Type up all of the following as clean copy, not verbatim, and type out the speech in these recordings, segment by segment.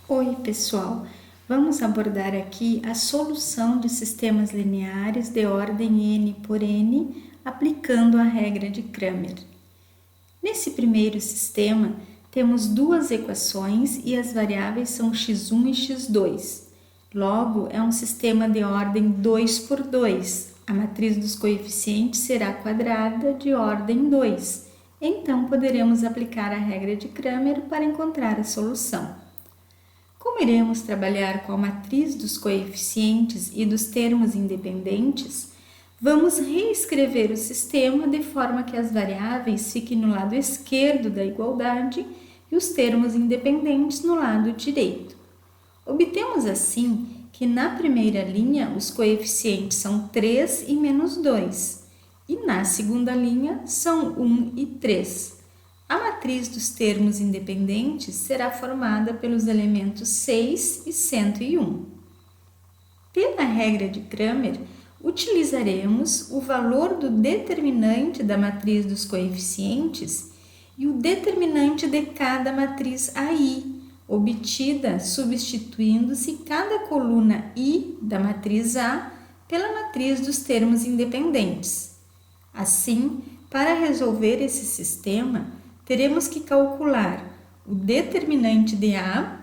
Oi, pessoal! Vamos abordar aqui a solução de sistemas lineares de ordem n por n aplicando a regra de Cramer. Nesse primeiro sistema, temos duas equações e as variáveis são x1 e x2. Logo, é um sistema de ordem 2 por 2. A matriz dos coeficientes será quadrada de ordem 2. Então, poderemos aplicar a regra de Cramer para encontrar a solução. Como iremos trabalhar com a matriz dos coeficientes e dos termos independentes, vamos reescrever o sistema de forma que as variáveis fiquem no lado esquerdo da igualdade e os termos independentes no lado direito. Obtemos assim que na primeira linha os coeficientes são 3 e menos 2, e na segunda linha são 1 e 3. A matriz dos termos independentes será formada pelos elementos 6 e 101. Pela regra de Cramer, utilizaremos o valor do determinante da matriz dos coeficientes e o determinante de cada matriz AI, obtida substituindo-se cada coluna I da matriz A pela matriz dos termos independentes. Assim, para resolver esse sistema, teremos que calcular o determinante de A,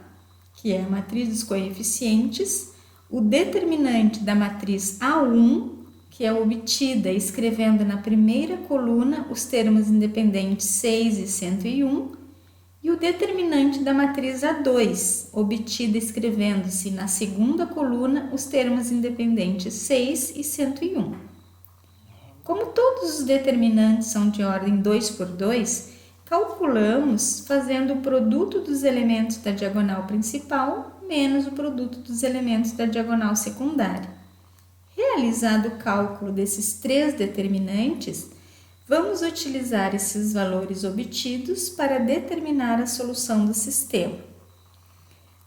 que é a matriz dos coeficientes, o determinante da matriz A1, que é obtida escrevendo na primeira coluna os termos independentes 6 e 101, e o determinante da matriz A2, obtida escrevendo-se na segunda coluna os termos independentes 6 e 101. Como todos os determinantes são de ordem 2 por 2, calculamos fazendo o produto dos elementos da diagonal principal menos o produto dos elementos da diagonal secundária. Realizado o cálculo desses três determinantes, vamos utilizar esses valores obtidos para determinar a solução do sistema.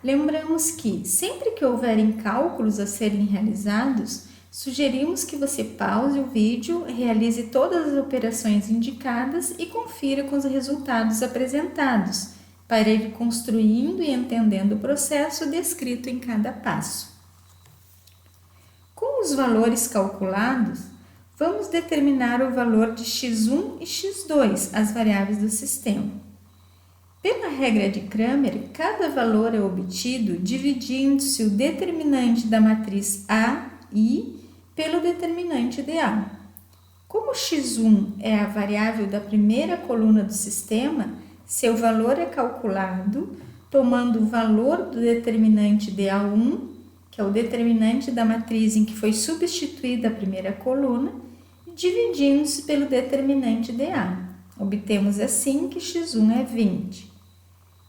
Lembramos que, sempre que houverem cálculos a serem realizados, sugerimos que você pause o vídeo, realize todas as operações indicadas e confira com os resultados apresentados, para ir construindo e entendendo o processo descrito em cada passo. Com os valores calculados, vamos determinar o valor de x1 e x2, as variáveis do sistema. Pela regra de Cramer, cada valor é obtido dividindo-se o determinante da matriz A, I, pelo determinante de A. Como x1 é a variável da primeira coluna do sistema, seu valor é calculado tomando o valor do determinante de A1, que é o determinante da matriz em que foi substituída a primeira coluna, e dividindo-se pelo determinante de A. Obtemos assim que x1 é 20.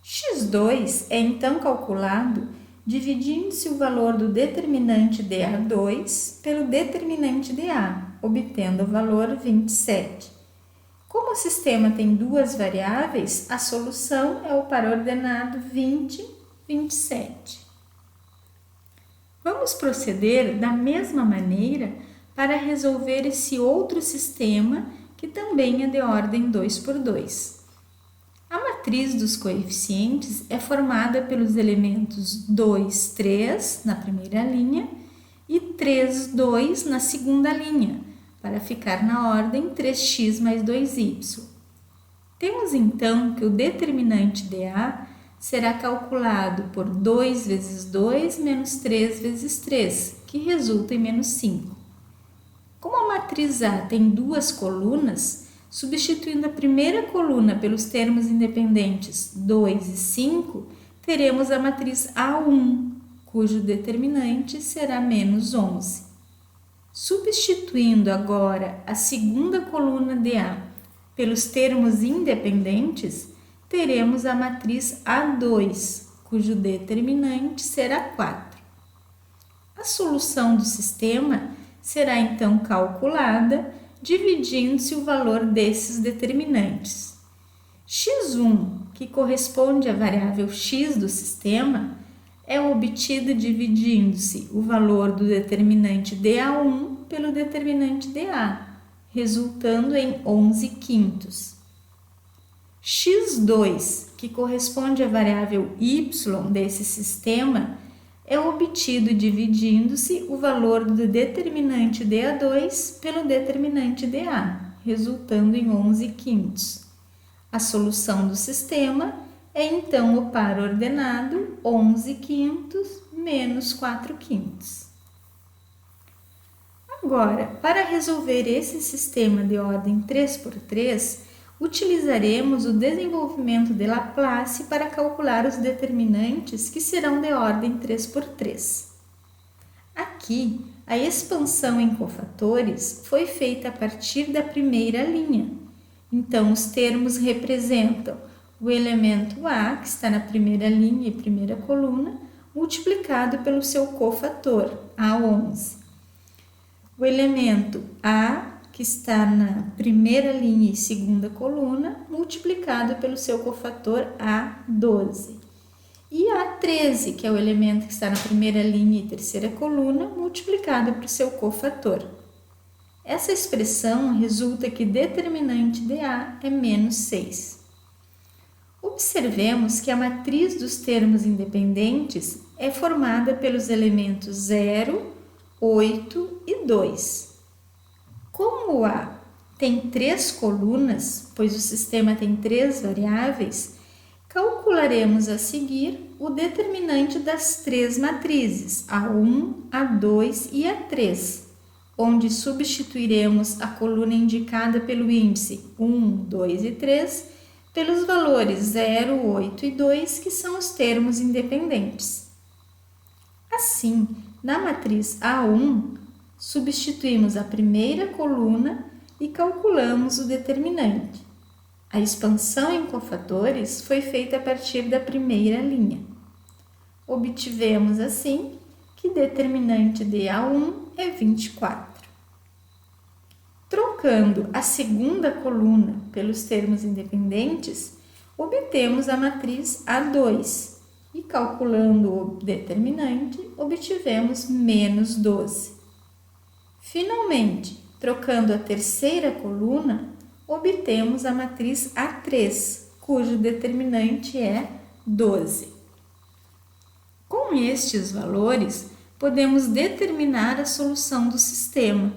x2 é então calculado dividindo-se o valor do determinante de A2 pelo determinante de A, obtendo o valor 27. Como o sistema tem duas variáveis, a solução é o par ordenado 20, 27. Vamos proceder da mesma maneira para resolver esse outro sistema que também é de ordem 2 por 2. A matriz dos coeficientes é formada pelos elementos 2, 3 na primeira linha e 3, 2 na segunda linha, para ficar na ordem 3x mais 2y. Temos então que o determinante de A será calculado por 2 vezes 2 menos 3 vezes 3, que resulta em menos 5. Como a matriz A tem duas colunas, substituindo a primeira coluna pelos termos independentes 2 e 5, teremos a matriz A1, cujo determinante será menos 11. Substituindo agora a segunda coluna de A pelos termos independentes, teremos a matriz A2, cujo determinante será 4. A solução do sistema será então calculada dividindo-se o valor desses determinantes. x1, que corresponde à variável x do sistema, é obtido dividindo-se o valor do determinante de A1 pelo determinante de A, resultando em 11 quintos. x2, que corresponde à variável y desse sistema, é obtido dividindo-se o valor do determinante dA2 pelo determinante dA, resultando em 11/5. A solução do sistema é então o par ordenado 11/5 menos 4/5. Agora, para resolver esse sistema de ordem 3×3, utilizaremos o desenvolvimento de Laplace para calcular os determinantes que serão de ordem 3×3. Aqui, a expansão em cofatores foi feita a partir da primeira linha. Então, os termos representam o elemento A, que está na primeira linha e primeira coluna, multiplicado pelo seu cofator, A11. O elemento A, que está na primeira linha e segunda coluna, multiplicado pelo seu cofator A12. E A13, que é o elemento que está na primeira linha e terceira coluna, multiplicado por seu cofator. Essa expressão resulta que determinante de A é menos 6. Observemos que a matriz dos termos independentes é formada pelos elementos 0, 8 e 2. Como o A tem 3 colunas, pois o sistema tem 3 variáveis, calcularemos a seguir o determinante das 3 matrizes, A1, A2 e A3, onde substituiremos a coluna indicada pelo índice 1, 2 e 3 pelos valores 0, 8 e 2, que são os termos independentes. Assim, na matriz A1, substituímos a primeira coluna e calculamos o determinante. A expansão em cofatores foi feita a partir da primeira linha. Obtivemos, assim, que determinante de A1 é 24. Trocando a segunda coluna pelos termos independentes, obtemos a matriz A2 e, calculando o determinante, obtivemos menos 12. Finalmente, trocando a terceira coluna, obtemos a matriz A3, cujo determinante é 12. Com estes valores, podemos determinar a solução do sistema.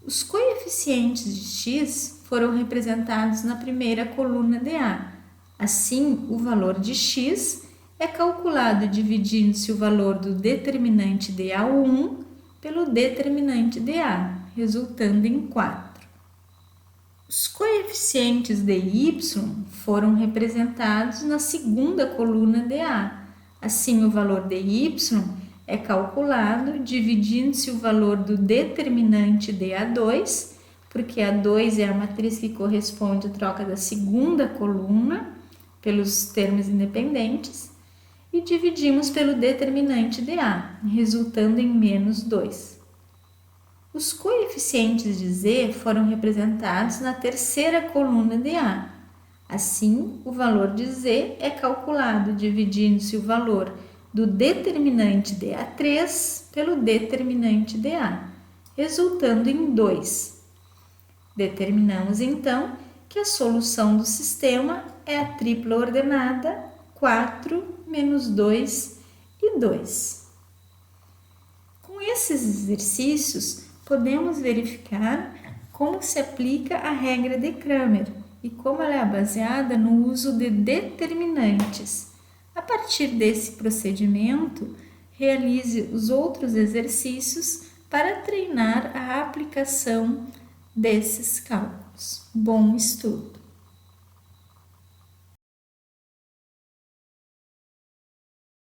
Os coeficientes de x foram representados na primeira coluna de A. Assim, o valor de x é calculado dividindo-se o valor do determinante de A1 pelo determinante de A, resultando em 4. Os coeficientes de y foram representados na segunda coluna de A. Assim, o valor de y é calculado dividindo-se o valor do determinante de A2, porque A2 é a matriz que corresponde à troca da segunda coluna pelos termos independentes, e dividimos pelo determinante de A, resultando em menos 2. Os coeficientes de z foram representados na terceira coluna de A. Assim, o valor de z é calculado dividindo-se o valor do determinante de A3 pelo determinante de A, resultando em 2. Determinamos, então, que a solução do sistema é a tripla ordenada 4, menos 2 e 2. Com esses exercícios, podemos verificar como se aplica a regra de Cramer e como ela é baseada no uso de determinantes. A partir desse procedimento, realize os outros exercícios para treinar a aplicação desses cálculos. Bom estudo!